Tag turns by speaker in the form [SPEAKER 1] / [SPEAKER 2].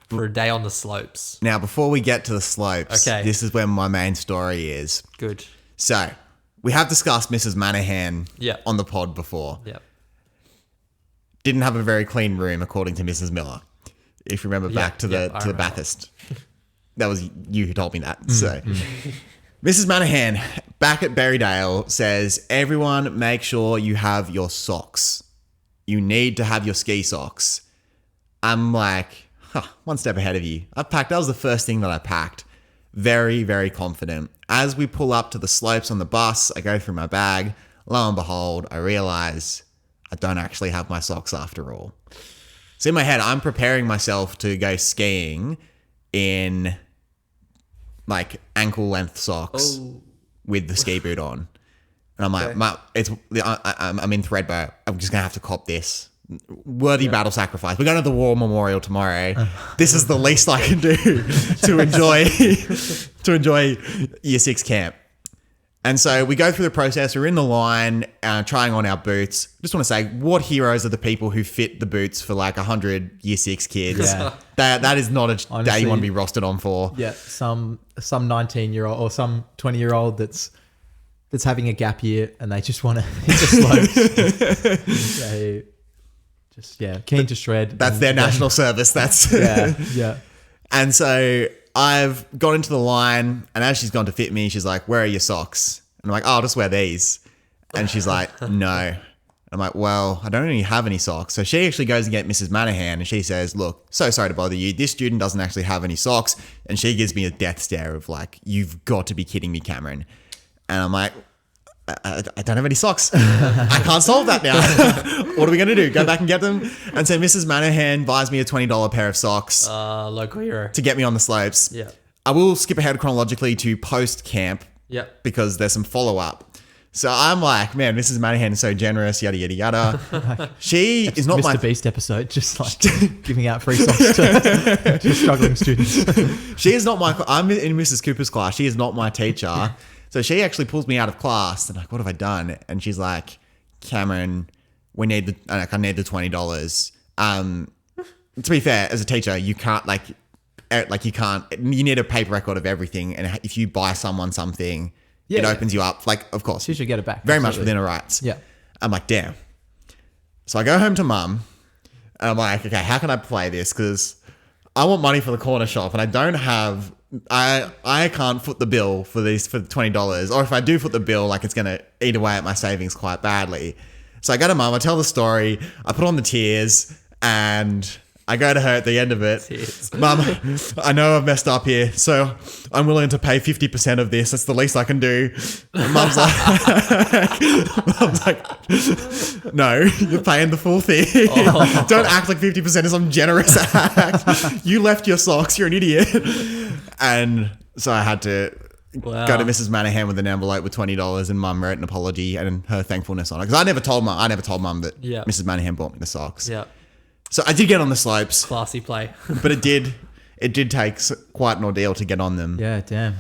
[SPEAKER 1] for a day on the slopes.
[SPEAKER 2] Now, before we get to the slopes, this is where my main story is.
[SPEAKER 1] Good.
[SPEAKER 2] So, we have discussed Mrs. Manahan on the pod before.
[SPEAKER 1] Yep.
[SPEAKER 2] Didn't have a very clean room, according to Mrs. Miller. If you remember back to the Bathurst. That was you who told me that. So, Mrs. Manahan, back at Berrydale, says, everyone make sure you have your socks. You need to have your ski socks. I'm like, one step ahead of you. That was the first thing that I packed. Very, very confident. As we pull up to the slopes on the bus, I go through my bag. Lo and behold, I realize I don't actually have my socks after all. So in my head, I'm preparing myself to go skiing in like ankle length socks with the ski boot on. And I'm like, I'm in Threadbow. I'm just going to have to cop this. Worthy battle sacrifice. We're going to the War Memorial tomorrow. This is the least I can do to enjoy Year 6 camp. And so we go through the process. We're in the line, trying on our boots. Just want to say, what heroes are the people who fit the boots for like 100 Year 6 kids?
[SPEAKER 3] Yeah.
[SPEAKER 2] That is not a
[SPEAKER 3] Honestly,
[SPEAKER 2] day you want to be rostered on for.
[SPEAKER 3] Yeah, some 19-year-old or some 20-year-old that's having a gap year and they just want to hit the slopes. They just keen to shred.
[SPEAKER 2] That's their national service. That's
[SPEAKER 3] yeah.
[SPEAKER 2] And so I've got into the line, and as she's gone to fit me, she's like, where are your socks? And I'm like, I'll just wear these. And she's like, no. I'm like, well, I don't really have any socks. So she actually goes to get Mrs. Manahan, and she says, look, so sorry to bother you. This student doesn't actually have any socks. And she gives me a death stare of like, you've got to be kidding me, Cameron. And I'm like, I don't have any socks. I can't solve that now. What are we going to do? Go back and get them? And so Mrs. Manahan buys me a $20 pair of socks.
[SPEAKER 1] Local hero.
[SPEAKER 2] To get me on the slopes.
[SPEAKER 1] Yeah.
[SPEAKER 2] I will skip ahead chronologically to post-camp.
[SPEAKER 1] Yeah.
[SPEAKER 2] Because there's some follow-up. So I'm like, man, Mrs. Manahan is so generous, yada, yada, yada. She is not
[SPEAKER 3] Mr.
[SPEAKER 2] my...
[SPEAKER 3] Beast episode, just like giving out free socks to struggling students.
[SPEAKER 2] She is not my... I'm in Mrs. Cooper's class. She is not my teacher. So she actually pulls me out of class and like, what have I done? And she's like, Cameron, I need the $20. To be fair, as a teacher, you can't you need a paper record of everything. And if you buy someone something, it opens you up. Like, of course.
[SPEAKER 3] She should get it back.
[SPEAKER 2] Very much within her rights.
[SPEAKER 3] Yeah.
[SPEAKER 2] I'm like, damn. So I go home to mum and I'm like, okay, how can I play this? Because I want money for the corner shop and I don't have... I can't foot the bill for the $20, or if I do foot the bill, like it's gonna eat away at my savings quite badly. So I go to mum, I tell the story, I put on the tears, and I go to her at the end of it. Mum, I know I've messed up here, so I'm willing to pay 50% of this. That's the least I can do. And Mum's like, no, you're paying the full thing. Don't act like 50% is some generous act. You left your socks. You're an idiot. And so I had to go to Mrs. Manahan with an envelope with $20, and Mum wrote an apology and her thankfulness on it. Because I never told Mum that Mrs. Manahan bought me the socks.
[SPEAKER 1] Yeah.
[SPEAKER 2] So I did get on the slopes.
[SPEAKER 1] Classy play.
[SPEAKER 2] But it did take quite an ordeal to get on them.
[SPEAKER 3] Yeah, damn.